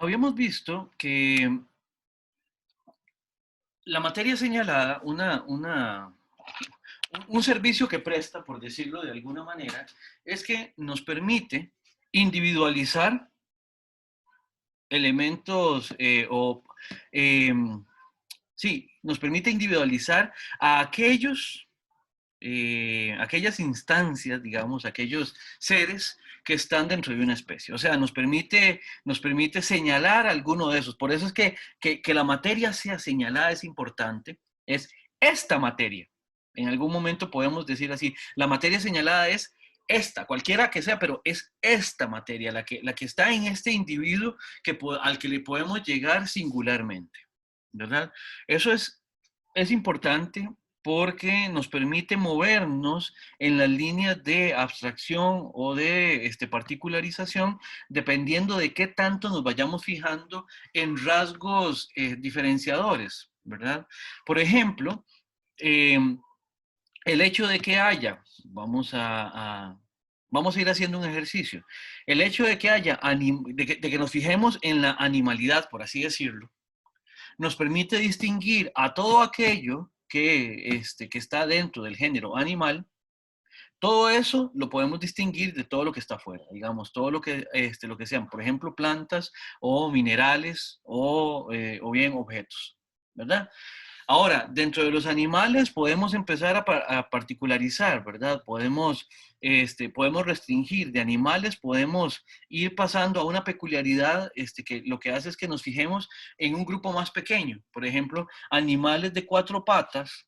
habíamos visto que la materia señalada, un servicio que presta, por decirlo de alguna manera, es que nos permite individualizar elementos eh, sí, nos permite individualizar a aquellas instancias, digamos, aquellos seres que están dentro de una especie. O sea, nos permite señalar alguno de esos. Por eso es que la materia sea señalada es importante. Es esta materia. En algún momento podemos decir así, la materia señalada es esta, cualquiera que sea, pero es esta materia, la que está en este individuo al que le podemos llegar singularmente, ¿verdad? Eso es importante porque nos permite movernos en las líneas de abstracción o de particularización, dependiendo de qué tanto nos vayamos fijando en rasgos diferenciadores, ¿verdad? Por ejemplo, eh, el hecho de que haya, vamos a ir haciendo un ejercicio, el hecho de que haya, de que nos fijemos en la animalidad, por así decirlo, nos permite distinguir a todo aquello que está dentro del género animal. Todo eso lo podemos distinguir de todo lo que está afuera, digamos, todo lo que sean, por ejemplo, plantas o minerales o bien objetos, ¿verdad? Ahora, dentro de los animales podemos empezar a particularizar, ¿verdad? Podemos restringir de animales, podemos ir pasando a una peculiaridad que lo que hace es que nos fijemos en un grupo más pequeño. Por ejemplo, animales de cuatro patas,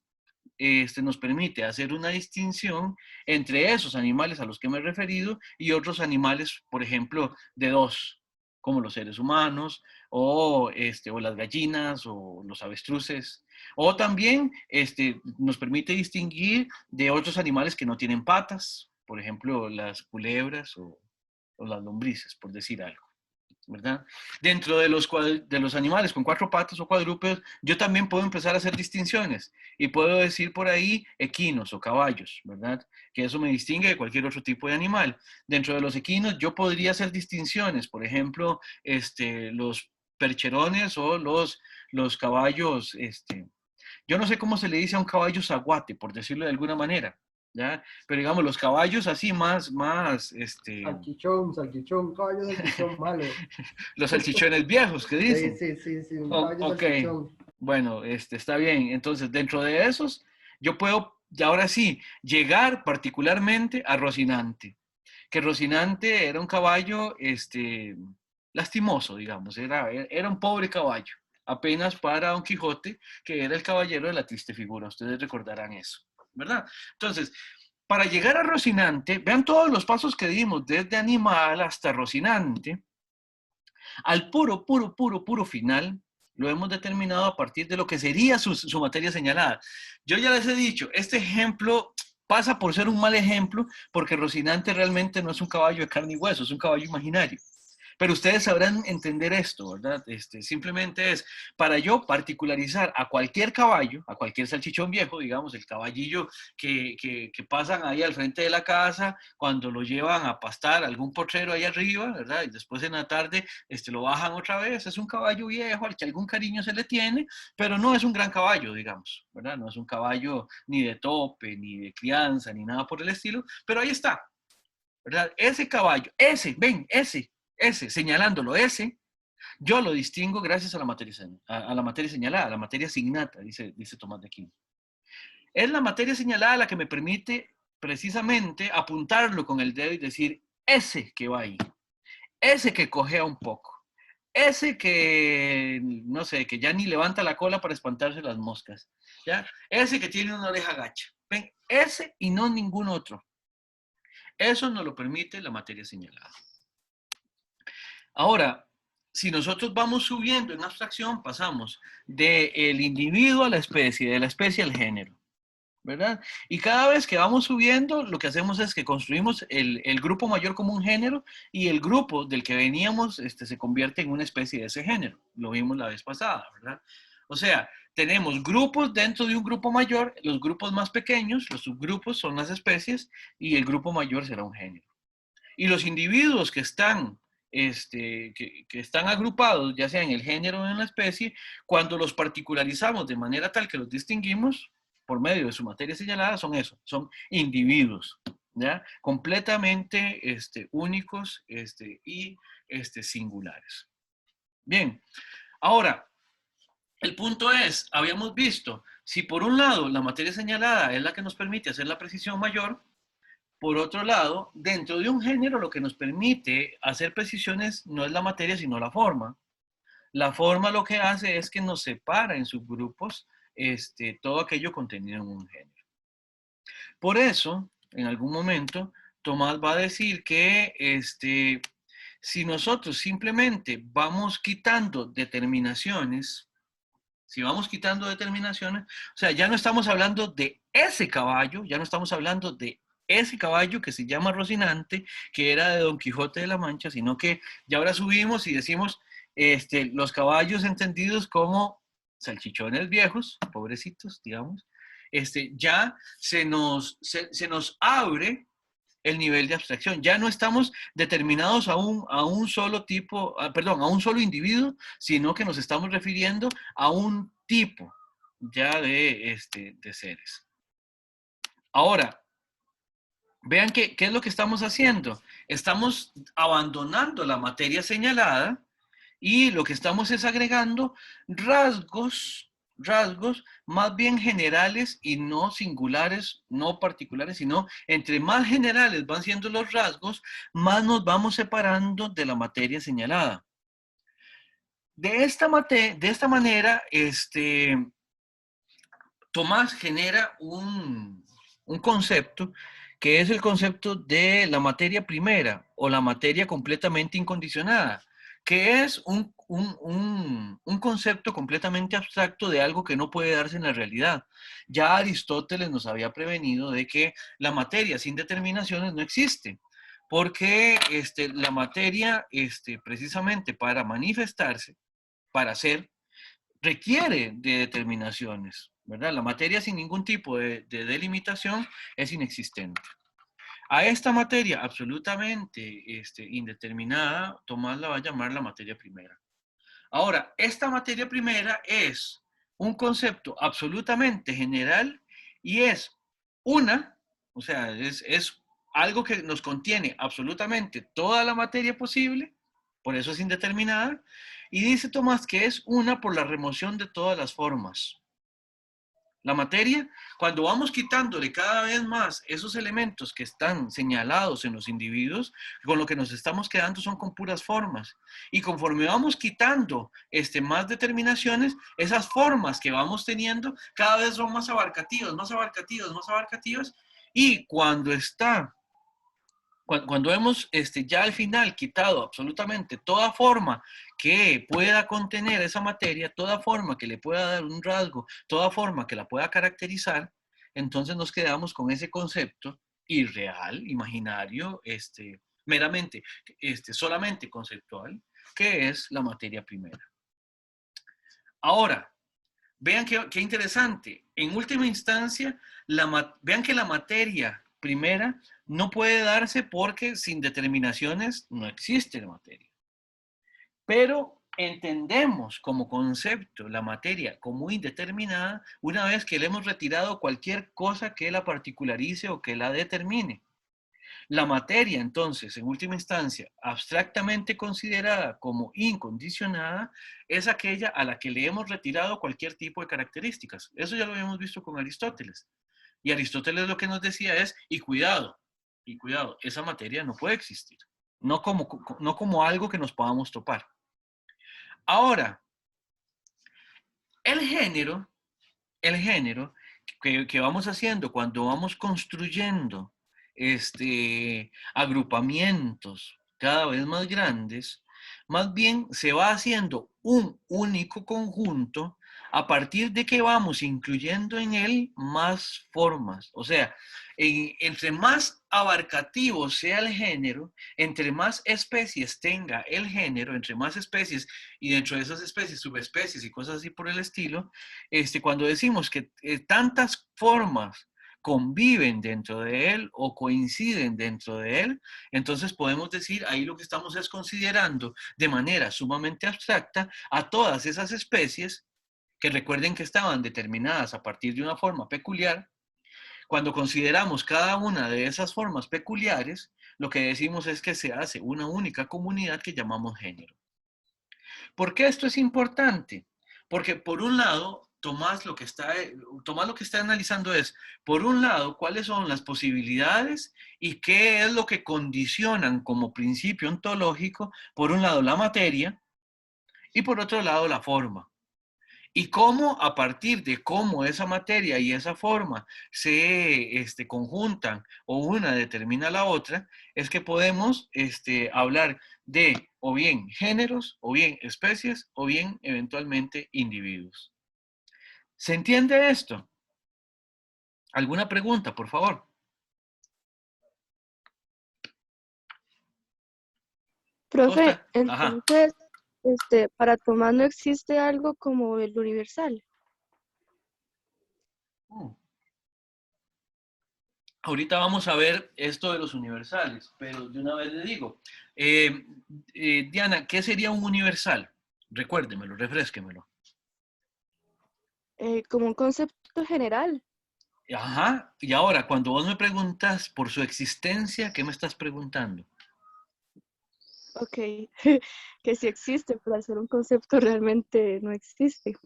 nos permite hacer una distinción entre esos animales a los que me he referido y otros animales, por ejemplo, de dos, como los seres humanos o las gallinas o los avestruces. O también nos permite distinguir de otros animales que no tienen patas, por ejemplo, las culebras o las lombrices, por decir algo, ¿verdad? Dentro de los animales con cuatro patas o cuadrúpedos, yo también puedo empezar a hacer distinciones y puedo decir por ahí equinos o caballos, ¿verdad? Que eso me distingue de cualquier otro tipo de animal. Dentro de los equinos yo podría hacer distinciones, por ejemplo, los percherones o los caballos, yo no sé cómo se le dice a un caballo zaguate, por decirlo de alguna manera, ¿ya? Pero digamos, los caballos así Salchichón, salchichón, caballo salchichón malo. los salchichones viejos que Sí, dicen. sí, sí, sí, un caballo Ok, salchichón. bueno, está bien. Entonces, dentro de esos, yo puedo, y ahora sí, llegar particularmente a Rocinante. Que Rocinante era un caballo, lastimoso, digamos, era un pobre caballo, apenas para Don Quijote, que era el caballero de la triste figura. Ustedes recordarán eso, ¿verdad? Entonces, para llegar a Rocinante, vean todos los pasos que dimos, desde animal hasta Rocinante, al puro final, lo hemos determinado a partir de lo que sería su materia señalada. Yo ya les he dicho, este ejemplo pasa por ser un mal ejemplo porque Rocinante realmente no es un caballo de carne y hueso, es un caballo imaginario. Pero ustedes sabrán entender esto, ¿verdad? Simplemente es para yo particularizar a cualquier caballo, a cualquier salchichón viejo, digamos, el caballillo que pasan ahí al frente de la casa cuando lo llevan a pastar a algún potrero ahí arriba, ¿verdad? Y después en la tarde lo bajan otra vez. Es un caballo viejo al que algún cariño se le tiene, pero no es un gran caballo, digamos, ¿verdad? No es un caballo ni de tope, ni de crianza, ni nada por el estilo, pero ahí está, ¿verdad? Ese caballo, ese, señalándolo, yo lo distingo gracias a la materia señalada, a la materia asignata, dice Tomás de Aquino. Es la materia señalada la que me permite precisamente apuntarlo con el dedo y decir, ese que va ahí, ese que cojea un poco, ese que, no sé, que ya ni levanta la cola para espantarse las moscas, ¿ya? Ese que tiene una oreja gacha. Ven, ese y no ningún otro. Eso nos lo permite la materia señalada. Ahora, si nosotros vamos subiendo en abstracción, pasamos del individuo a la especie, de la especie al género, ¿verdad? Y cada vez que vamos subiendo, lo que hacemos es que construimos el grupo mayor como un género y el grupo del que veníamos se convierte en una especie de ese género. Lo vimos la vez pasada, ¿verdad? O sea, tenemos grupos dentro de un grupo mayor, los grupos más pequeños, los subgrupos son las especies y el grupo mayor será un género. Y los individuos que están que están agrupados, ya sea en el género o en la especie, cuando los particularizamos de manera tal que los distinguimos por medio de su materia señalada, son eso, son individuos, ¿ya? Completamente únicos y singulares. Bien, ahora, el punto es, habíamos visto, si por un lado la materia señalada es la que nos permite hacer la precisión mayor, por otro lado, dentro de un género lo que nos permite hacer precisiones no es la materia, sino la forma. La forma lo que hace es que nos separa en subgrupos todo aquello contenido en un género. Por eso, en algún momento, Tomás va a decir que si nosotros simplemente vamos quitando determinaciones, si vamos quitando determinaciones, o sea, ya no estamos hablando de ese caballo, ya no estamos hablando de ese caballo que se llama Rocinante, que era de Don Quijote de la Mancha, sino que ya ahora subimos y decimos los caballos entendidos como salchichones viejos, pobrecitos, digamos, ya se nos abre el nivel de abstracción. Ya no estamos determinados a un solo tipo, perdón, a un solo individuo, sino que nos estamos refiriendo a un tipo ya de seres. Ahora, vean qué es lo que estamos haciendo. Estamos abandonando la materia señalada y lo que estamos es agregando rasgos más bien generales y no singulares, no particulares, sino entre más generales van siendo los rasgos, más nos vamos separando de la materia señalada. De esta manera, Tomás genera un concepto que es el concepto de la materia primera o la materia completamente incondicionada, que es un concepto completamente abstracto de algo que no puede darse en la realidad. Ya Aristóteles nos había prevenido de que la materia sin determinaciones no existe, porque la materia, precisamente para manifestarse, para ser, requiere de determinaciones, ¿verdad? La materia sin ningún tipo de delimitación es inexistente. A esta materia absolutamente indeterminada, Tomás la va a llamar la materia primera. Ahora, esta materia primera es un concepto absolutamente general y es una, o sea, es algo que nos contiene absolutamente toda la materia posible, por eso es indeterminada, y dice Tomás que es una por la remoción de todas las formas. La materia, cuando vamos quitándole cada vez más esos elementos que están señalados en los individuos, con lo que nos estamos quedando son con puras formas. Y conforme vamos quitando más determinaciones, esas formas que vamos teniendo cada vez son más abarcativas, más abarcativas, más abarcativas. Y cuando hemos ya al final quitado absolutamente toda forma que pueda contener esa materia, toda forma que le pueda dar un rasgo, toda forma que la pueda caracterizar, entonces nos quedamos con ese concepto irreal, imaginario, meramente, solamente conceptual, que es la materia primera. Ahora, vean qué interesante. En última instancia, vean que la materia primera no puede darse porque sin determinaciones no existe la materia. Pero entendemos como concepto la materia como indeterminada una vez que le hemos retirado cualquier cosa que la particularice o que la determine. La materia, entonces, en última instancia, abstractamente considerada como incondicionada, es aquella a la que le hemos retirado cualquier tipo de características. Eso ya lo habíamos visto con Aristóteles. Y Aristóteles lo que nos decía es, y cuidado, esa materia no puede existir. No como algo que nos podamos topar. Ahora, el género que vamos haciendo cuando vamos construyendo agrupamientos cada vez más grandes, más bien se va haciendo un único conjunto a partir de que vamos incluyendo en él más formas. O sea, entre más abarcativo sea el género, entre más especies tenga el género, entre más especies y dentro de esas especies, subespecies y cosas así por el estilo, cuando decimos que tantas formas conviven dentro de él o coinciden dentro de él, entonces podemos decir, ahí lo que estamos es considerando de manera sumamente abstracta a todas esas especies que recuerden que estaban determinadas a partir de una forma peculiar. Cuando consideramos cada una de esas formas peculiares, lo que decimos es que se hace una única comunidad que llamamos género. ¿Por qué esto es importante? Porque por un lado, Tomás lo que está analizando es, por un lado, cuáles son las posibilidades y qué es lo que condicionan como principio ontológico, por un lado, la materia y por otro lado, la forma. Y cómo a partir de cómo esa materia y esa forma se conjuntan o una determina la otra, es que podemos hablar de o bien géneros, o bien especies, o bien eventualmente individuos. ¿Se entiende esto? ¿Alguna pregunta, por favor? Profe, Costa. Ajá. entonces, para Tomás no existe algo como el universal. Ahorita vamos a ver esto de los universales, pero de una vez le digo, Diana, ¿qué sería un universal? Recuérdemelo, refrésquemelo. Como un concepto general. Ajá, y ahora, cuando vos me preguntas por su existencia, ¿qué me estás preguntando? Ok, que sí existe, pero al ser un concepto realmente no existe.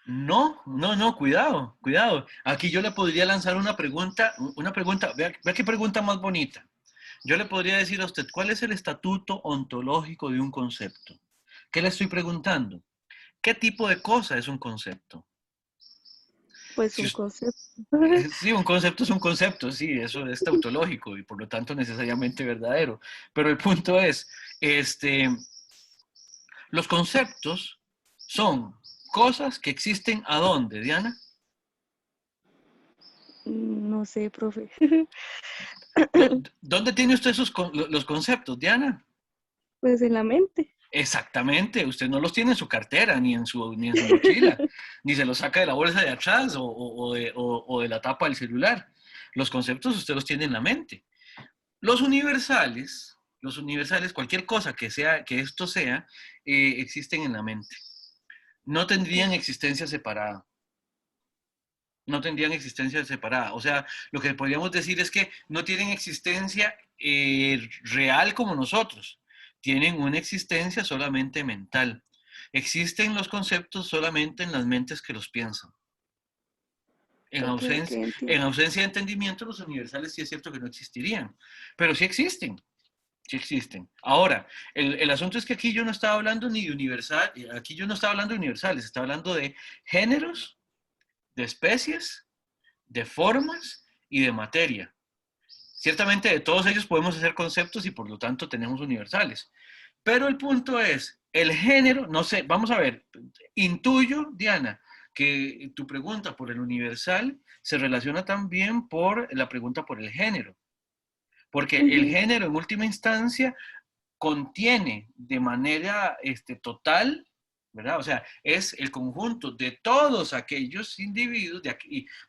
No, no, no, cuidado, cuidado. Aquí yo le podría lanzar una pregunta, vea qué pregunta más bonita. Yo le podría decir a usted, ¿cuál es el estatuto ontológico de un concepto? ¿Qué le estoy preguntando? ¿Qué tipo de cosa es un concepto? Pues Si un us- concepto. sí, un concepto es un concepto, sí, eso es tautológico y por lo tanto necesariamente verdadero. Pero el punto es, este, los conceptos son cosas que existen ¿a dónde, Diana? No sé, profe. ¿Dónde tiene usted los conceptos, Diana? Pues en la mente. Exactamente, usted no los tiene en su cartera, ni en su mochila, ni se los saca de la bolsa de atrás o de la tapa del celular. Los conceptos usted los tiene en la mente. Los universales, cualquier cosa que esto sea, existen en la mente. No tendrían existencia separada. No tendrían existencia separada. O sea, lo que podríamos decir es que no tienen existencia real como nosotros. Tienen una existencia solamente mental. Existen los conceptos solamente en las mentes que los piensan. En Ok, ok, ausencia, en entiendo. ausencia de entendimiento, los universales sí es cierto que no existirían, pero sí existen. Sí existen. Ahora, el asunto es que aquí yo no estaba hablando ni de universal, aquí yo no estaba hablando de universales, estaba hablando de géneros, de especies, de formas y de materia. Ciertamente de todos ellos podemos hacer conceptos y por lo tanto tenemos universales. Pero el punto es, el género, no sé, vamos a ver, intuyo, Diana, que tu pregunta por el universal se relaciona también por la pregunta por el género. Porque el Ujú. género en última instancia contiene de manera total, ¿verdad? O sea, es el conjunto de todos aquellos individuos,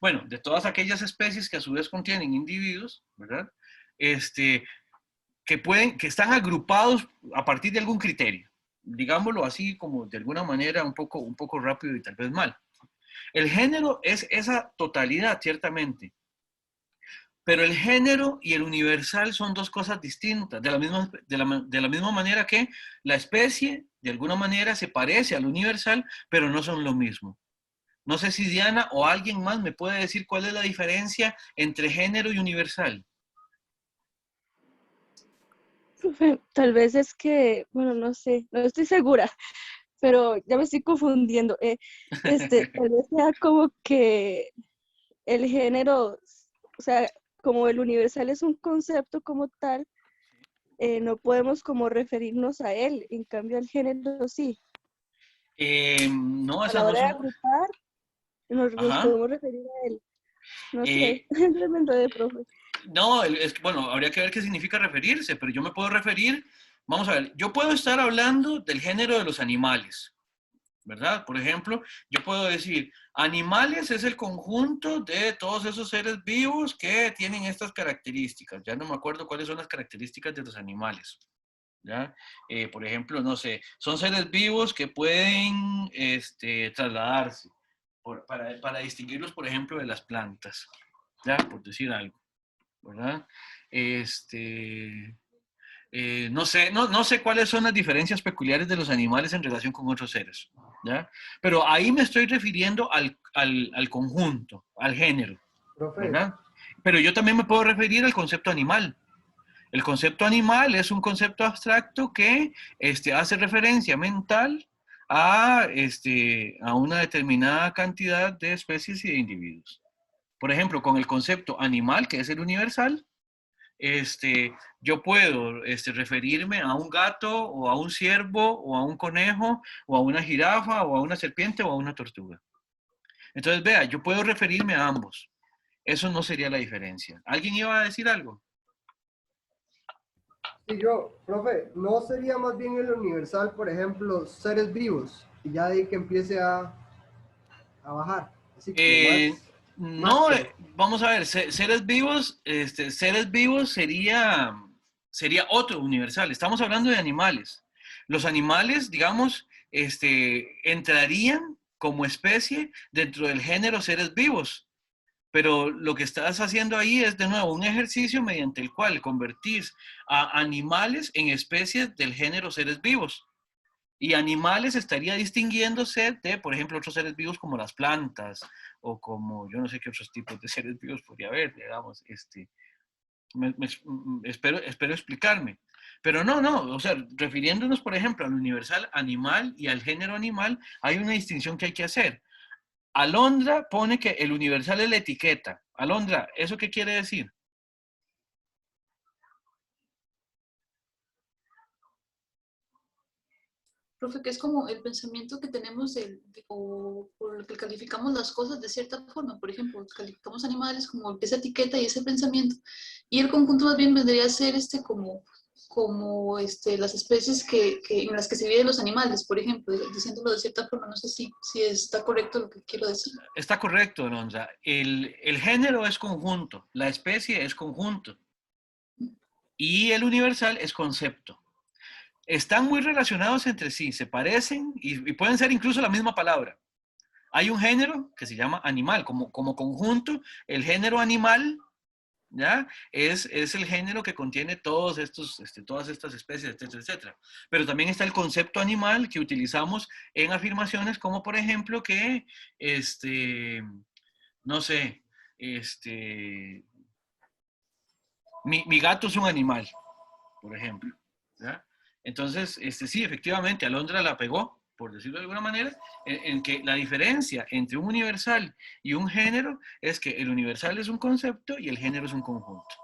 bueno, de todas aquellas especies que a su vez contienen individuos, ¿verdad? Este, que están agrupados a partir de algún criterio, digámoslo así como de alguna manera un poco rápido y tal vez mal. El género es esa totalidad, ciertamente, pero el género y el universal son dos cosas distintas, de la misma manera que la especie, de alguna manera, se parece al universal, pero no son lo mismo. No sé si Diana o alguien más me puede decir cuál es la diferencia entre género y universal. Profe, tal vez es que, bueno, no sé, no estoy segura, pero ya me estoy confundiendo. Tal vez sea como que el género, o sea, como el universal es un concepto como tal, no podemos como referirnos a él, en cambio el género sí. No, A esa la no hora es de un... agrupar, nos Ajá. podemos referir a él. No sé, Eh, simplemente de profe. no, bueno, habría que ver qué significa referirse, pero yo me puedo referir, vamos a ver, yo puedo estar hablando del género de los animales, ¿verdad? Por ejemplo, yo puedo decir, animales es el conjunto de todos esos seres vivos que tienen estas características. Ya no me acuerdo cuáles son las características de los animales. ¿Ya? Por ejemplo, no sé, son seres vivos que pueden trasladarse para distinguirlos, por ejemplo, de las plantas, ¿ya? Por decir algo, ¿verdad? No sé cuáles son las diferencias peculiares de los animales en relación con otros seres, ¿ya? Pero ahí me estoy refiriendo al conjunto, al género, Profe, ¿verdad? Pero yo también me puedo referir al concepto animal. El concepto animal es un concepto abstracto que hace referencia mental a una determinada cantidad de especies y de individuos. Por ejemplo, con el concepto animal, que es el universal, yo puedo referirme a un gato o a un ciervo o a un conejo o a una jirafa o a una serpiente o a una tortuga. Entonces, vea, yo puedo referirme a ambos. Eso no sería la diferencia. ¿Alguien iba a decir algo? si yo, profe, ¿no sería más bien el universal, por ejemplo, seres vivos? Y ya de ahí que empiece a bajar, así como Eh, más no, macro. vamos a ver, seres vivos sería otro universal. Estamos hablando de animales. Los animales, digamos, entrarían como especie dentro del género seres vivos. Pero lo que estás haciendo ahí es, de nuevo, un ejercicio mediante el cual convertís a animales en especies del género seres vivos. Y animales estaría distinguiéndose de, por ejemplo, otros seres vivos como las plantas o como yo no sé qué otros tipos de seres vivos podría haber, digamos. Espero explicarme. Pero no, o sea, refiriéndonos, por ejemplo, al universal animal y al género animal, hay una distinción que hay que hacer. Alondra pone que el universal es la etiqueta. Alondra, ¿eso qué quiere decir? Profe, que es como el pensamiento que tenemos o por el que calificamos las cosas de cierta forma. Por ejemplo, calificamos animales como esa etiqueta y ese pensamiento. Y el conjunto más bien vendría a ser las especies en las que se viven los animales, por ejemplo, diciéndolo de cierta forma. No sé si está correcto lo que quiero decir. Está correcto, Alondra. El género es conjunto, la especie es conjunto y el universal es concepto. Están muy relacionados entre sí, se parecen y pueden ser incluso la misma palabra. Hay un género que se llama animal, como conjunto, el género animal, ¿ya? Es el género que contiene todas estas especies, etcétera, etcétera. Pero también está el concepto animal que utilizamos en afirmaciones como, por ejemplo, que, no sé, mi gato es un animal, por ejemplo, ¿ya? Entonces, sí, efectivamente, Alondra la pegó, por decirlo de alguna manera, en que la diferencia entre un universal y un género es que el universal es un concepto y el género es un conjunto.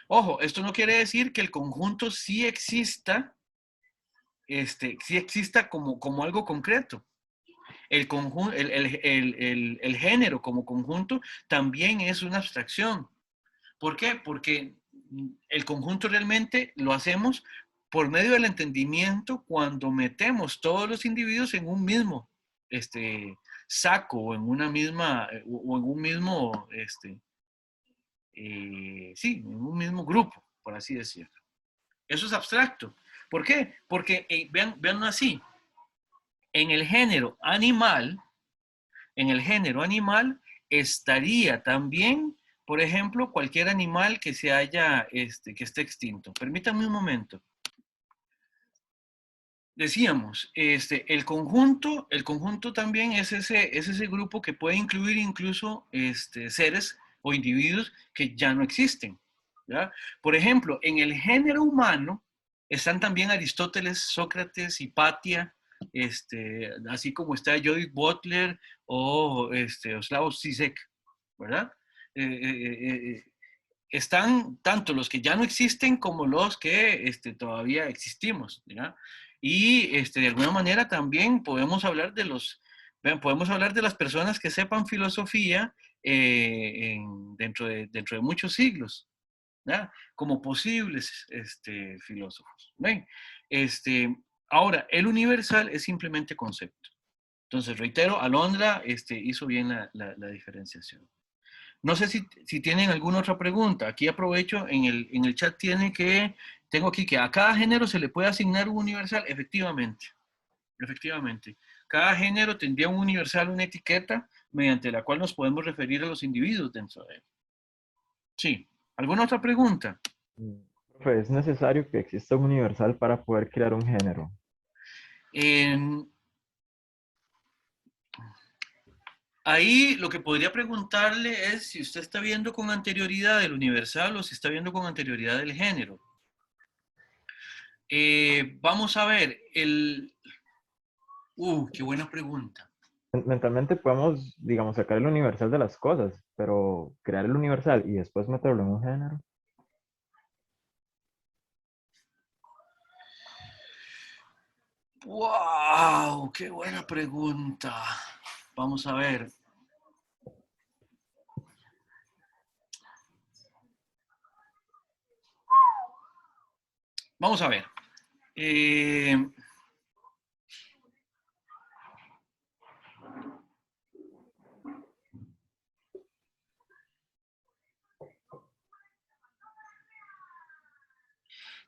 Ojo, esto no quiere decir que el conjunto sí exista como algo concreto. El género como conjunto también es una abstracción. ¿Por qué? Porque el conjunto realmente lo hacemos por medio del entendimiento cuando metemos todos los individuos en un mismo saco o en una misma o en un mismo sí, en un mismo grupo, por así decirlo. Eso es abstracto. ¿Por qué? Porque vean así, en el género animal, en el género animal estaría también, por ejemplo, cualquier animal que que esté extinto. Permítanme un momento. Decíamos, el conjunto también es ese grupo que puede incluir incluso seres o individuos que ya no existen. ¿Ya? Por ejemplo, en el género humano están también Aristóteles, Sócrates, Hipatia, así como está Judith Butler o Slavoj Zizek, ¿verdad? Eh, eh, eh, están tanto los que ya no existen como los que todavía existimos, ¿ya? Y de alguna manera también podemos hablar de las personas que sepan filosofía dentro de muchos siglos, ¿ya? Como posibles filósofos. ¿Ven? Ahora, el universal es simplemente concepto. Entonces, reitero, Alondra hizo bien la diferenciación. No sé si tienen alguna otra pregunta. Aquí aprovecho, en el chat tengo aquí que a cada género se le puede asignar un universal. Efectivamente, efectivamente. Cada género tendría un universal, una etiqueta, mediante la cual nos podemos referir a los individuos dentro de él. Sí. ¿Alguna otra pregunta? Profe, ¿es necesario que exista un universal para poder crear un género? Ahí lo que podría preguntarle es si usted está viendo con anterioridad el universal o si está viendo con anterioridad el género. Vamos a ver, qué buena pregunta. Mentalmente podemos, digamos, sacar el universal de las cosas, pero crear el universal y después meterlo en un género. ¡Wow! ¡Qué buena pregunta! Vamos a ver. Vamos a ver.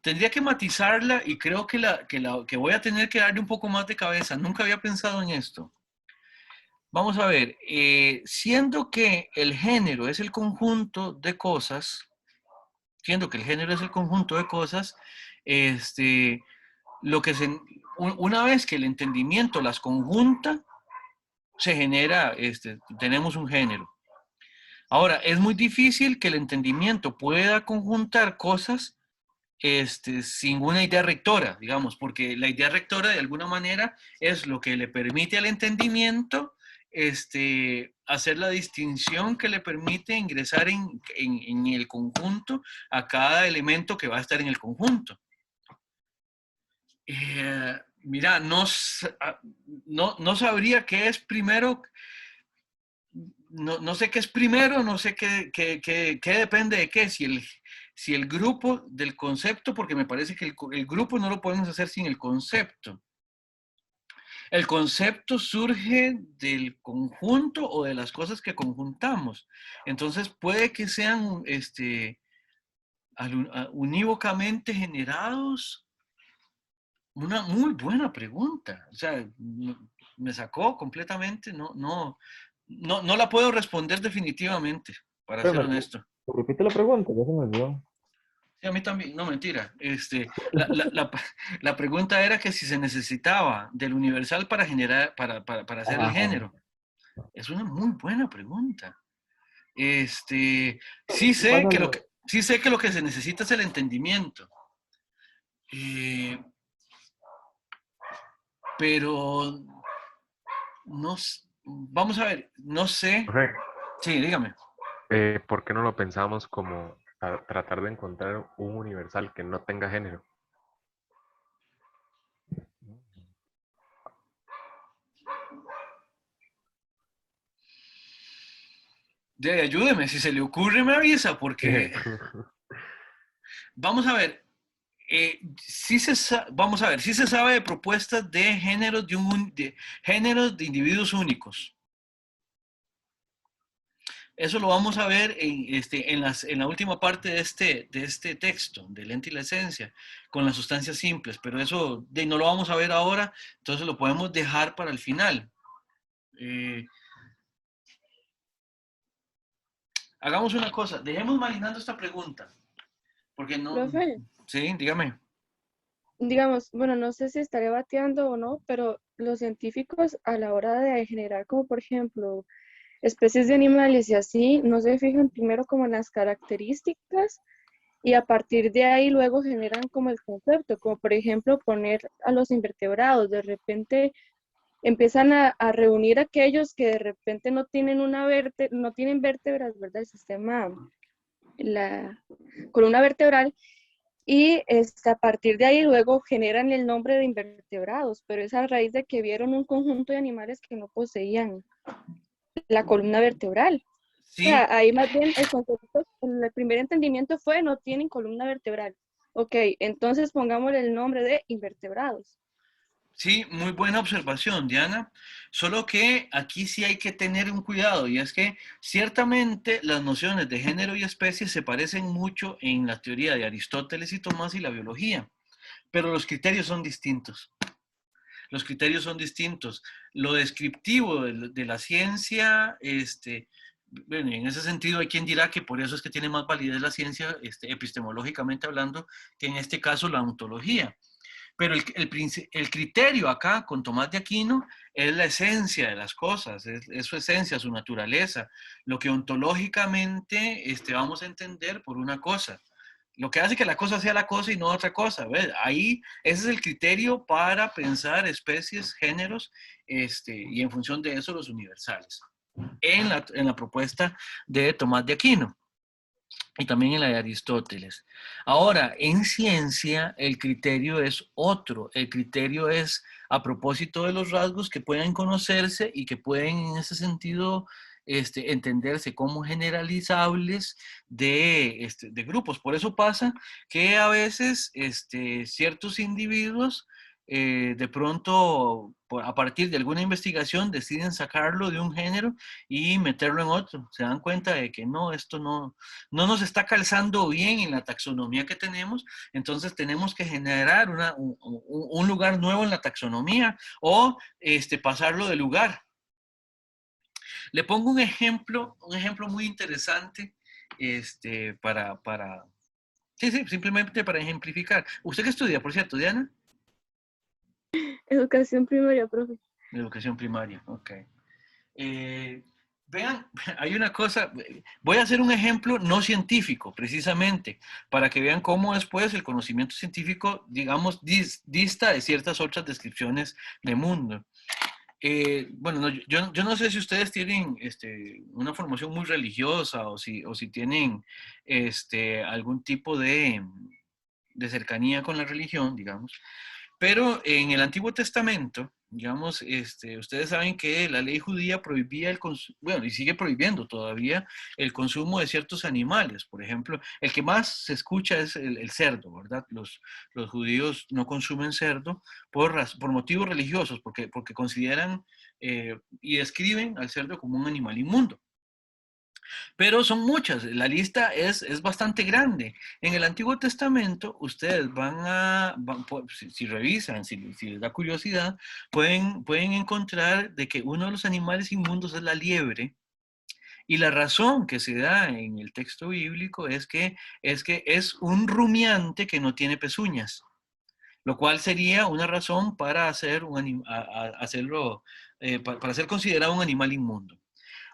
Tendría que matizarla y creo que voy a tener que darle un poco más de cabeza. Nunca había pensado en esto. Vamos a ver, siendo que el género es el conjunto de cosas, una vez que el entendimiento las conjunta, se genera, tenemos un género. Ahora, es muy difícil que el entendimiento pueda conjuntar cosas sin una idea rectora, digamos, porque la idea rectora de alguna manera es lo que le permite al entendimiento hacer la distinción que le permite ingresar en el conjunto a cada elemento que va a estar en el conjunto. Mira, no sabría qué es primero. No sé qué es primero, no sé qué depende de qué, si el grupo del concepto, porque me parece que el grupo no lo podemos hacer sin el concepto. El concepto surge del conjunto o de las cosas que conjuntamos. Entonces puede que sean unívocamente generados. Una muy buena pregunta. O sea, me sacó completamente, no la puedo responder definitivamente, para ser honesto. Repite la pregunta, ya se me olvidó. Sí, a mí también, no, mentira. La pregunta era que si se necesitaba del universal para generar, para hacer el género. Es una muy buena pregunta. Sí sé que lo que se necesita es el entendimiento. Pero vamos a ver, no sé. Profe, Sí, dígame. ¿por qué no lo pensamos como tratar de encontrar un universal que no tenga género? Ayúdeme, si se le ocurre me avisa, porque vamos a ver, vamos a ver, sí se sabe de propuestas de géneros de géneros de individuos únicos. Eso lo vamos a ver en la última parte de este texto, del ente y la esencia, con las sustancias simples, pero eso no lo vamos a ver ahora, entonces lo podemos dejar para el final. Hagamos una cosa, dejemos marinando esta pregunta, porque no... Profe, Sí, dígame. digamos, bueno, no sé si estaré bateando o no, pero los científicos a la hora de generar, como por ejemplo, especies de animales y así, no se fijan primero como en las características y a partir de ahí luego generan como el concepto, como por ejemplo poner a los invertebrados, de repente empiezan a reunir aquellos que de repente no tienen no tienen vértebras, ¿verdad? El sistema, la columna vertebral, y a partir de ahí luego generan el nombre de invertebrados, pero es a raíz de que vieron un conjunto de animales que no poseían la columna vertebral. Sí. O sea, ahí más bien el concepto, el primer entendimiento fue no tienen columna vertebral. Ok, entonces pongámosle el nombre de invertebrados. Sí, muy buena observación, Diana. Solo que aquí sí hay que tener un cuidado, y es que ciertamente las nociones de género y especie se parecen mucho en la teoría de Aristóteles y Tomás y la biología, pero los criterios son distintos. Los criterios son distintos. Lo descriptivo de la ciencia, bueno, en ese sentido hay quien dirá que por eso es que tiene más validez la ciencia, epistemológicamente hablando, que en este caso la ontología. Pero el criterio acá con Tomás de Aquino es la esencia de las cosas, es su esencia, su naturaleza, lo que ontológicamente vamos a entender por una cosa. Lo que hace que la cosa sea la cosa y no otra cosa. ¿Ves? Ahí ese es el criterio para pensar especies, géneros, y en función de eso los universales. En la propuesta de Tomás de Aquino y también en la de Aristóteles. Ahora, en ciencia, el criterio es otro. El criterio es a propósito de los rasgos que pueden conocerse y que pueden, en ese sentido, entenderse como generalizables de grupos. Por eso pasa que a veces ciertos individuos de pronto, a partir de alguna investigación, deciden sacarlo de un género y meterlo en otro. Se dan cuenta de que no, esto no nos está calzando bien en la taxonomía que tenemos, entonces tenemos que generar un lugar nuevo en la taxonomía o pasarlo de lugar. Le pongo un ejemplo muy interesante sí, simplemente para ejemplificar. ¿Usted qué estudia, por cierto, Diana? Educación primaria, profe. Educación primaria, ok. Vean, hay una cosa, voy a hacer un ejemplo no científico, precisamente, para que vean cómo después el conocimiento científico, digamos, dista de ciertas otras descripciones de mundo. Bueno, no, yo no sé si ustedes tienen una formación muy religiosa o si tienen algún tipo de cercanía con la religión, digamos. Pero en el Antiguo Testamento, digamos, ustedes saben que la ley judía prohibía el consumo, bueno, y sigue prohibiendo todavía el consumo de ciertos animales. Por ejemplo, el que más se escucha es el cerdo, ¿verdad? Los judíos no consumen cerdo por motivos religiosos, porque consideran y describen al cerdo como un animal inmundo. Pero son muchas, la lista es bastante grande. En el Antiguo Testamento, ustedes si revisan, si les da curiosidad, pueden encontrar de que uno de los animales inmundos es la liebre, y la razón que se da en el texto bíblico es que es un rumiante que no tiene pezuñas, lo cual sería una razón para hacerlo, para ser considerado un animal inmundo.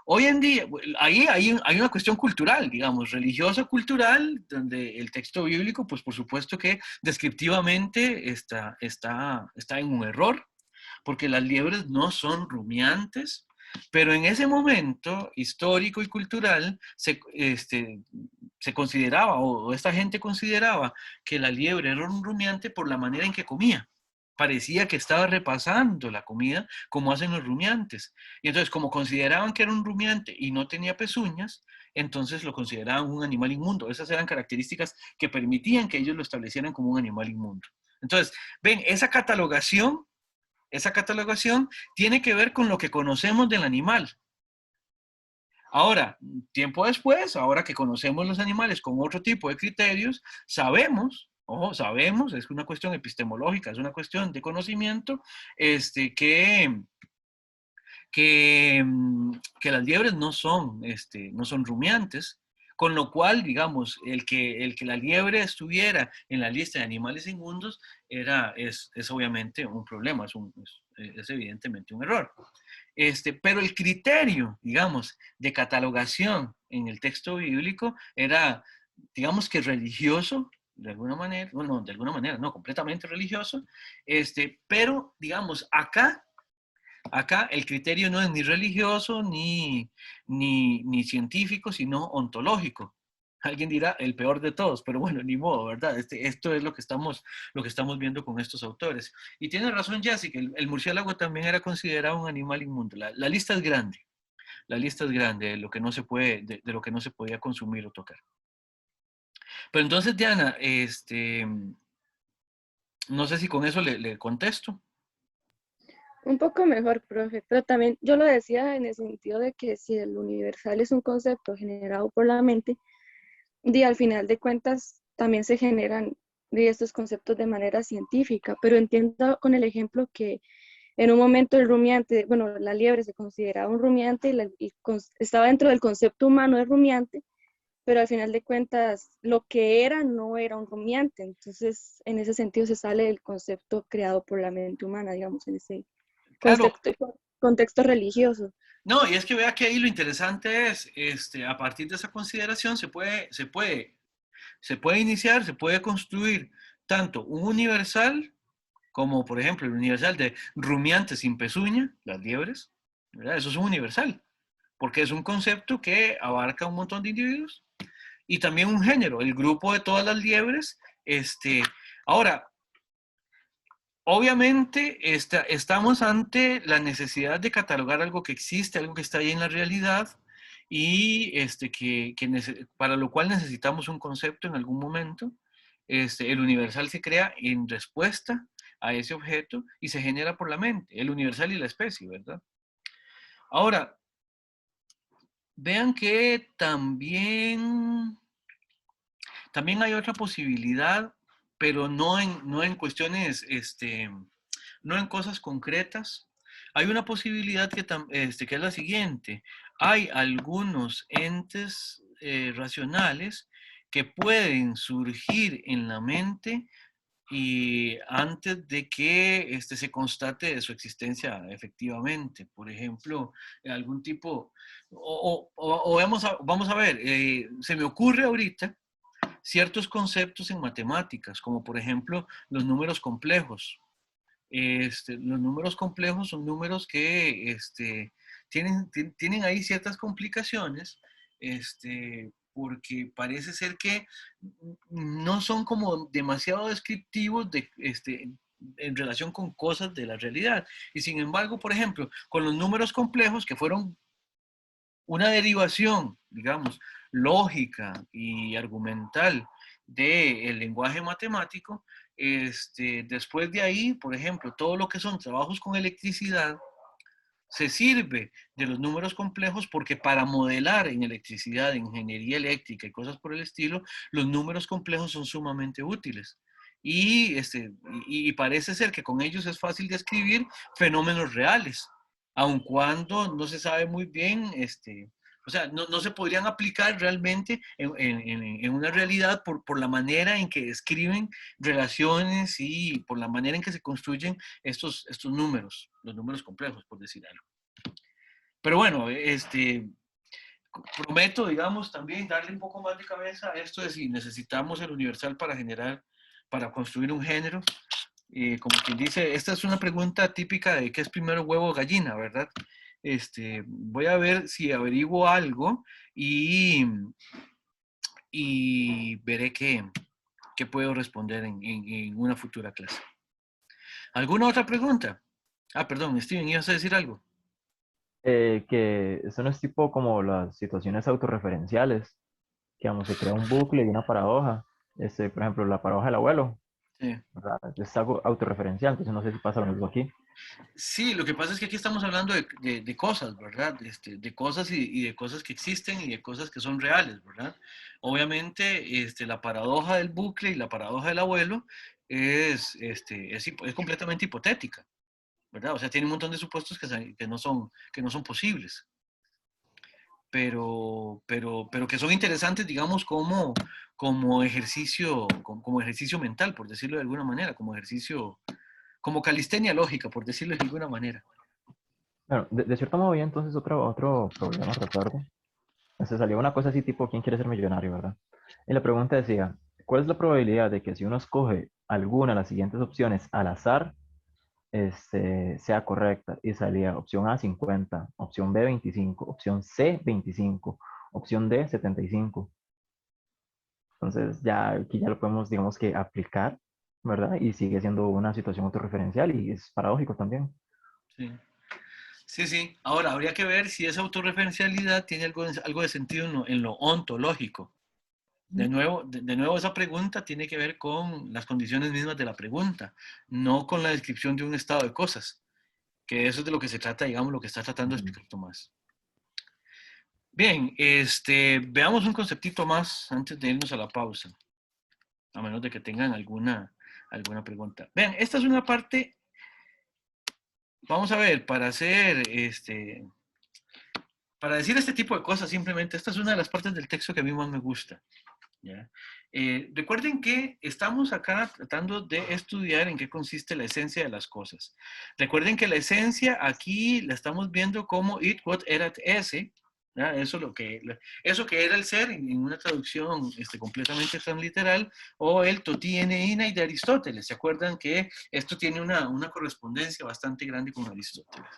Hoy en día, ahí hay una cuestión cultural, digamos, religiosa cultural, donde el texto bíblico, pues por supuesto que descriptivamente está en un error, porque las liebres no son rumiantes, pero en ese momento histórico y cultural se consideraba, o esta gente consideraba, que la liebre era un rumiante por la manera en que comía. Parecía que estaba repasando la comida como hacen los rumiantes. Y entonces, como consideraban que era un rumiante y no tenía pezuñas, entonces lo consideraban un animal inmundo. Esas eran características que permitían que ellos lo establecieran como un animal inmundo. Entonces, ven, esa catalogación tiene que ver con lo que conocemos del animal. Ahora, tiempo después, ahora que conocemos los animales con otro tipo de criterios, sabemos, es una cuestión epistemológica, es una cuestión de conocimiento, que las liebres no son rumiantes, con lo cual, digamos, el que la liebre estuviera en la lista de animales inmundos es obviamente un problema, es evidentemente un error. Pero el criterio, digamos, de catalogación en el texto bíblico era, digamos que religioso, de alguna manera, bueno, de alguna manera, no, completamente religioso, pero, digamos, acá el criterio no es ni religioso ni científico, sino ontológico. Alguien dirá el peor de todos, pero bueno, ni modo, ¿verdad? Esto es lo que estamos viendo con estos autores. Y tiene razón Jessy, que el murciélago también era considerado un animal inmundo. La lista es grande. La lista es grande de lo que no se puede, de lo que no se podía consumir o tocar. Pero entonces, Diana, no sé si con eso le contesto. Un poco mejor, profe, pero también yo lo decía en el sentido de que si el universal es un concepto generado por la mente, y al final de cuentas también se generan estos conceptos de manera científica, pero entiendo con el ejemplo que en un momento el rumiante, bueno, la liebre se consideraba un rumiante estaba dentro del concepto humano de rumiante, pero al final de cuentas lo que era no era un rumiante, entonces en ese sentido se sale del concepto creado por la mente humana, digamos, en ese Claro, contexto religioso. no, y es que vea que ahí lo interesante es, a partir de esa consideración se puede iniciar, se puede construir tanto un universal como, por ejemplo, el universal de rumiantes sin pezuña, las liebres, ¿verdad? Eso es un universal, porque es un concepto que abarca un montón de individuos y también un género, el grupo de todas las liebres. Ahora, obviamente estamos ante la necesidad de catalogar algo que existe, algo que está ahí en la realidad y para lo cual necesitamos un concepto en algún momento. El universal se crea en respuesta a ese objeto y se genera por la mente, el universal y la especie, ¿verdad? Ahora, vean que también hay otra posibilidad, pero no en cuestiones, no en cosas concretas. Hay una posibilidad que es la siguiente. Hay algunos entes racionales que pueden surgir en la mente y antes de que se constate de su existencia efectivamente. Por ejemplo, algún tipo, o vamos a ver, se me ocurre ahorita ciertos conceptos en matemáticas, como por ejemplo los números complejos. Los números complejos son números que tienen ahí ciertas complicaciones, porque parece ser que no son como demasiado descriptivos en relación con cosas de la realidad. Y sin embargo, por ejemplo, con los números complejos que fueron una derivación, digamos, lógica y argumental del lenguaje matemático, después de ahí, por ejemplo, todo lo que son trabajos con electricidad, se sirve de los números complejos porque para modelar en electricidad, en ingeniería eléctrica y cosas por el estilo, los números complejos son sumamente útiles. Y parece ser que con ellos es fácil describir fenómenos reales, aun cuando no se sabe muy bien, o sea, no se podrían aplicar realmente en una realidad por la manera en que describen relaciones y por la manera en que se construyen estos números, los números complejos, por decir algo. Pero bueno, prometo, digamos, también darle un poco más de cabeza a esto de si necesitamos el universal para construir un género. Como quien dice, esta es una pregunta típica de qué es primero huevo o gallina, ¿verdad? Voy a ver si averiguo algo y veré qué puedo responder en una futura clase. ¿Alguna otra pregunta? Ah, perdón, Steven, ¿ibas a decir algo? Que eso no es tipo como las situaciones autorreferenciales, que vamos, se crea un bucle y una paradoja. Por ejemplo, la paradoja del abuelo, Sí. ¿verdad? Es algo autorreferencial, entonces no sé si pasa lo mismo aquí. Sí, lo que pasa es que aquí estamos hablando de cosas, ¿verdad? De cosas y de cosas que existen y de cosas que son reales, ¿verdad? Obviamente, la paradoja del bucle y la paradoja del abuelo es completamente hipotética, ¿verdad? O sea, tiene un montón de supuestos que no son posibles, pero que son interesantes, digamos, como ejercicio mental, por decirlo de alguna manera, como calistenia lógica, por decirlo de alguna manera. Bueno, de cierto modo, había entonces otro problema, recuerdo. Se salió una cosa así tipo, ¿quién quiere ser millonario, verdad? Y la pregunta decía, ¿cuál es la probabilidad de que si uno escoge alguna de las siguientes opciones al azar, sea correcta? Y salía opción A 50, opción B 25, opción C 25, opción D 75. Entonces ya aquí ya lo podemos, digamos que aplicar, ¿verdad? Y sigue siendo una situación autorreferencial y es paradójico también. Sí. Sí, sí. Ahora, habría que ver si esa autorreferencialidad tiene algo de sentido en lo ontológico. De nuevo, esa pregunta tiene que ver con las condiciones mismas de la pregunta, no con la descripción de un estado de cosas. Que eso es de lo que se trata, digamos, lo que está tratando de explicar Tomás. Bien, veamos un conceptito más antes de irnos a la pausa, a menos de que tengan alguna pregunta. Vean, esta es una parte, vamos a ver, para decir este tipo de cosas, simplemente, esta es una de las partes del texto que a mí más me gusta. ¿Ya? Recuerden que estamos acá tratando de estudiar en qué consiste la esencia de las cosas. Recuerden que la esencia aquí la estamos viendo como it, what, erat, esse. ¿Ya? Eso que era el ser en una traducción completamente transliteral, o el toti ina de Aristóteles. ¿Se acuerdan que esto tiene una correspondencia bastante grande con Aristóteles?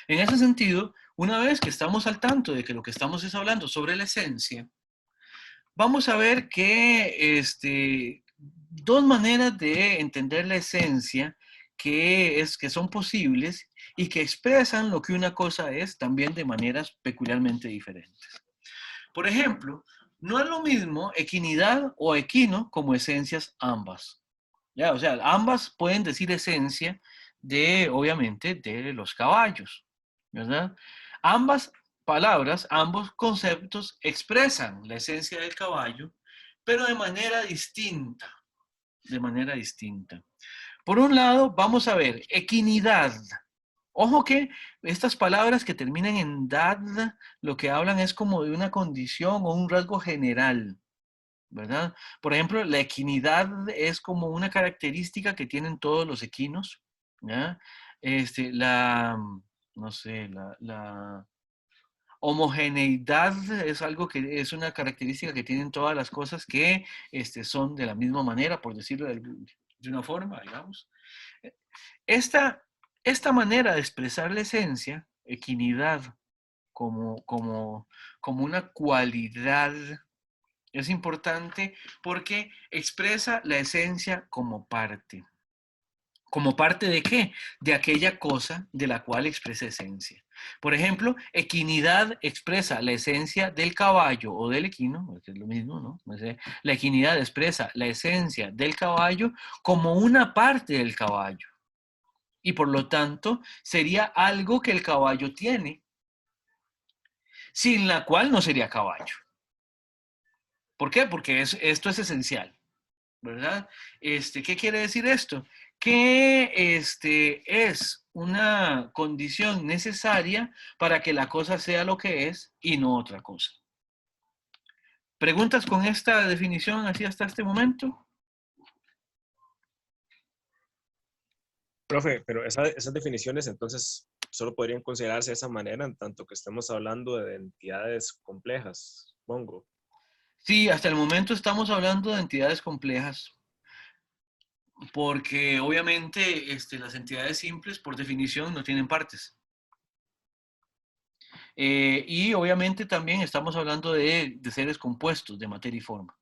En ese sentido, una vez que estamos al tanto de que lo que estamos es hablando sobre la esencia, vamos a ver que dos maneras de entender la esencia que son posibles y que expresan lo que una cosa es también de maneras peculiarmente diferentes. Por ejemplo, no es lo mismo equinidad o equino como esencias ambas. ¿Ya? O sea, ambas pueden decir esencia obviamente, de los caballos, ¿verdad? Ambas palabras, ambos conceptos expresan la esencia del caballo, pero de manera distinta, Por un lado, vamos a ver equinidad. Ojo que estas palabras que terminan en dad, lo que hablan es como de una condición o un rasgo general, ¿verdad? Por ejemplo, la equinidad es como una característica que tienen todos los equinos, ¿ya? No sé, la homogeneidad es algo que es una característica que tienen todas las cosas que son de la misma manera, por decirlo de una forma, digamos. Esta manera de expresar la esencia, equinidad, como una cualidad, es importante porque expresa la esencia como parte. ¿Como parte de qué? De aquella cosa de la cual expresa esencia. Por ejemplo, equinidad expresa la esencia del caballo o del equino, que es lo mismo, ¿no? La equinidad expresa la esencia del caballo como una parte del caballo. Y por lo tanto, sería algo que el caballo tiene, sin la cual no sería caballo. ¿Por qué? Porque esto es esencial, ¿verdad? ¿Qué quiere decir esto? Que es una condición necesaria para que la cosa sea lo que es y no otra cosa. ¿Preguntas con esta definición así hasta este momento? Profe, pero esas definiciones entonces solo podrían considerarse de esa manera en tanto que estemos hablando de entidades complejas, supongo. Sí, hasta el momento estamos hablando de entidades complejas, porque obviamente las entidades simples, por definición, no tienen partes. Y obviamente también estamos hablando de seres compuestos, de materia y forma.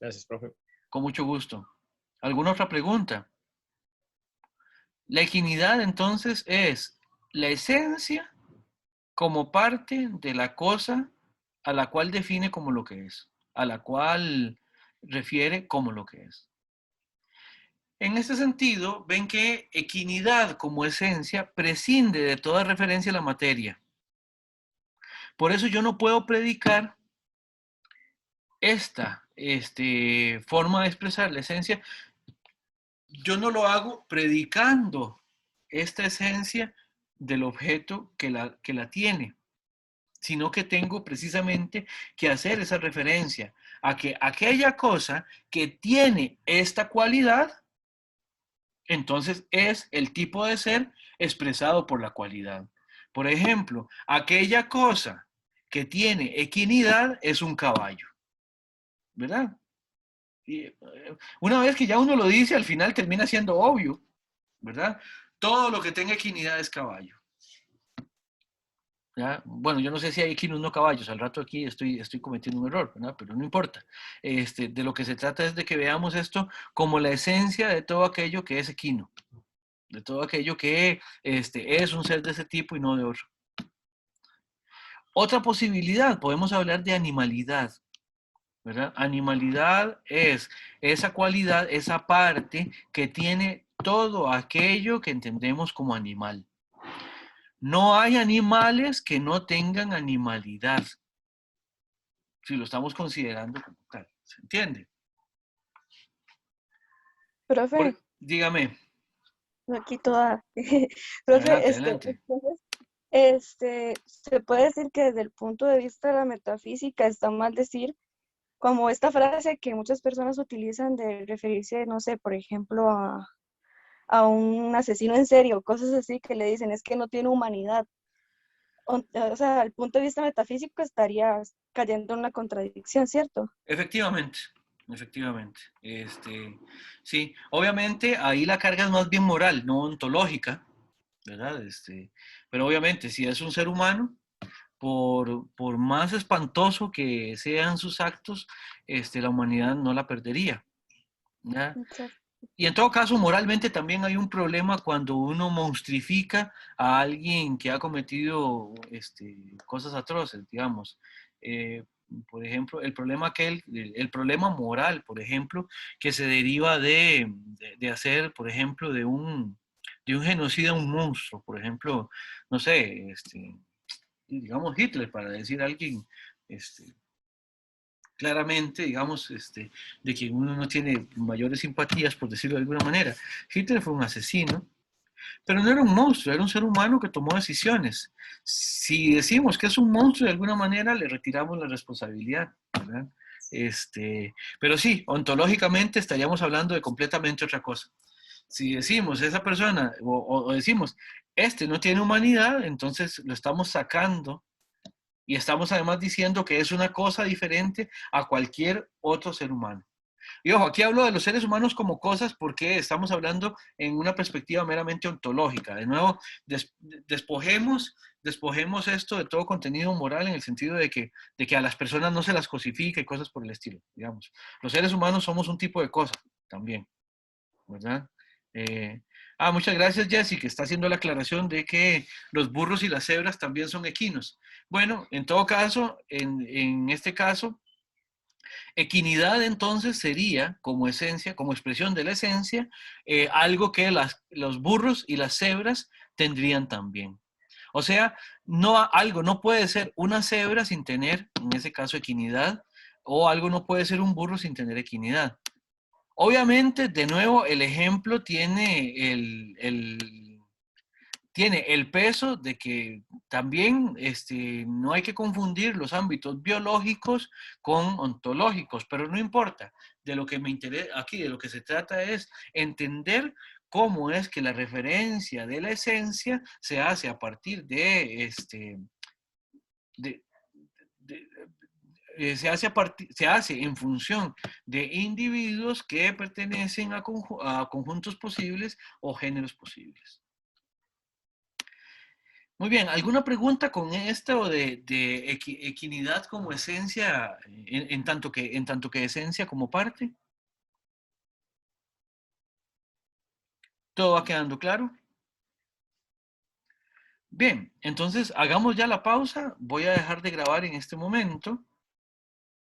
Gracias, profe. Con mucho gusto. ¿Alguna otra pregunta? La equinidad, entonces, es la esencia como parte de la cosa a la cual define como lo que es, a la cual refiere como lo que es. En este sentido, ven que equinidad como esencia prescinde de toda referencia a la materia. Por eso yo no puedo predicar esta forma de expresar la esencia. Yo no lo hago predicando esta esencia del objeto que la tiene, sino que tengo precisamente que hacer esa referencia a que aquella cosa que tiene esta cualidad, entonces es el tipo de ser expresado por la cualidad. Por ejemplo, aquella cosa que tiene equinidad es un caballo, ¿verdad? Y una vez que ya uno lo dice, al final termina siendo obvio, ¿verdad? Todo lo que tenga equinidad es caballo. ¿Ya? Bueno, yo no sé si hay equinos no caballos, al rato aquí estoy cometiendo un error, ¿verdad? Pero no importa. De lo que se trata es de que veamos esto como la esencia de todo aquello que es equino, de todo aquello que es un ser de ese tipo y no de otro. Otra posibilidad, podemos hablar de animalidad. ¿verdad? Animalidad es esa cualidad, esa parte que tiene todo aquello que entendemos como animal. No hay animales que no tengan animalidad, si lo estamos considerando como tal. ¿Se entiende? Profe, Dígame, aquí toda. Profe, adelante, adelante. entonces, se puede decir que desde el punto de vista de la metafísica está mal decir como esta frase que muchas personas utilizan de referirse, no sé, por ejemplo, a un asesino en serie o cosas así que le dicen es que no tiene humanidad. O sea, al punto de vista metafísico estaría cayendo en una contradicción, ¿cierto? Efectivamente, efectivamente. Sí, obviamente ahí la carga es más bien moral, no ontológica, ¿verdad? Pero obviamente si es un ser humano, por más espantoso que sean sus actos, la humanidad no la perdería, ¿ya? Exacto. Y en todo caso, moralmente también hay un problema cuando uno monstrifica a alguien que ha cometido cosas atroces, digamos. Por ejemplo, el problema moral, por ejemplo, que se deriva de hacer, por ejemplo, de un genocida un monstruo, por ejemplo, no sé, digamos Hitler, para decir a alguien, claramente, digamos, de quien uno no tiene mayores simpatías, por decirlo de alguna manera. Hitler fue un asesino, pero no era un monstruo, era un ser humano que tomó decisiones. Si decimos que es un monstruo, de alguna manera le retiramos la responsabilidad, ¿verdad? Pero sí, ontológicamente estaríamos hablando de completamente otra cosa. Si decimos esa persona, o decimos, no tiene humanidad, entonces lo estamos sacando y estamos además diciendo que es una cosa diferente a cualquier otro ser humano. Y ojo, aquí hablo de los seres humanos como cosas porque estamos hablando en una perspectiva meramente ontológica. De nuevo, despojemos esto de todo contenido moral en el sentido de que a las personas no se las cosifica y cosas por el estilo, digamos. Los seres humanos somos un tipo de cosa también, ¿verdad? Muchas gracias, Jessy, que está haciendo la aclaración de que los burros y las cebras también son equinos. Bueno, en todo caso, en este caso, equinidad entonces sería como esencia, como expresión de la esencia, algo que los burros y las cebras tendrían también. O sea, algo no puede ser una cebra sin tener, en ese caso, equinidad, o algo no puede ser un burro sin tener equinidad. Obviamente, de nuevo, el ejemplo tiene el peso de que también no hay que confundir los ámbitos biológicos con ontológicos, pero no importa. De lo que me interesa aquí, de lo que se trata es entender cómo es que la referencia de la esencia se hace a partir de, se hace en función de individuos que pertenecen a conjuntos posibles o géneros posibles. Muy bien, ¿alguna pregunta con esto de equinidad como esencia, en tanto que esencia como parte? ¿Todo va quedando claro? Bien, entonces hagamos ya la pausa. Voy a dejar de grabar en este momento.